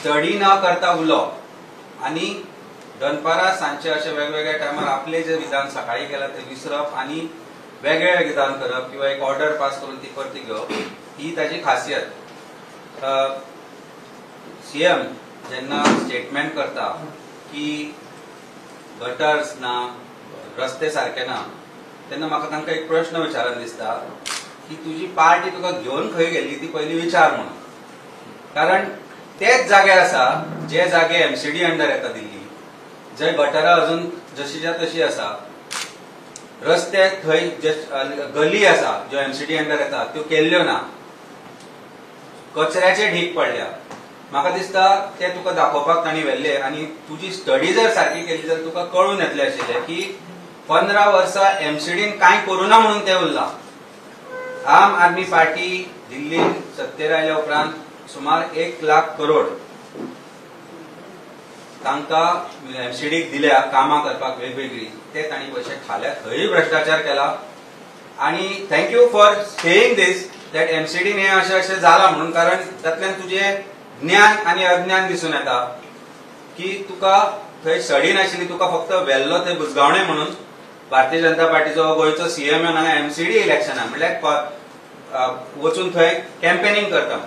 Study न करता उलो आणि दनपारा सांचे अशे वेगवेगळ्या टायमार आपले जे विधान सकाळी केला ते विसरप आणि वेगळे विधान करप किंवा एक ऑर्डर पास करून ती परती घेवप ही ताची खासियत. सीएम जेन्ना स्टेटमेंट करता की गटर्स ना रस्ते सारखे ना तेन्ना म्हाका तांकां एक प्रश्न विचारन दिसता की तुजी पार्टी तुका घेवन खंय गेल्ली ती पयली विचार म्हणून. कारण तेच जागे आसा जे जागे एमसीडी अंडर येता दिल्ली, जंय गटारां अजून जशीच्या तशी आसा, रस्ते थंय गली आसा ज्यो एमसीडी अंडर येता त्यो केल्ल्यो ना, कचऱ्याचे ढीग पडल्या. म्हाका दिसता ते तुका दाखोवपाक तांणी व्हेल्ले आणि तुजी स्टडी जर सारकी केली जाल्यार तुका कळून येतले आशिल्ले की 15 वर्सां एमसीडीन कांय करूना म्हणून ते उरला. आम आदमी पार्टी दिल्लीन सत्तेर आयल्या उपरांत सुमार 1 लाख करोड तांकां एमसीडीक दिल्या कामां करपाक वेगवेगळी, ते तांणी पयशे खाल्या, थंय भ्रष्टाचार केला. आणि thank you for saying this that एमसीडीन हे अशें जाला म्हणून, कारण तातूंतल्यान तुजें ज्ञान आणि अज्ञान दिसून येता की तुका थंय स्टडी नाशिल्ली, तुका फक्त व्हेल्लो थंय बुजगावणे म्हणून भारतीय जनता पार्टीचो गोंयचो सीएम येवन हांगा एमसीडी इलेक्शनाक म्हळ्यार वचून थंय कॅम्पेनिंग करता.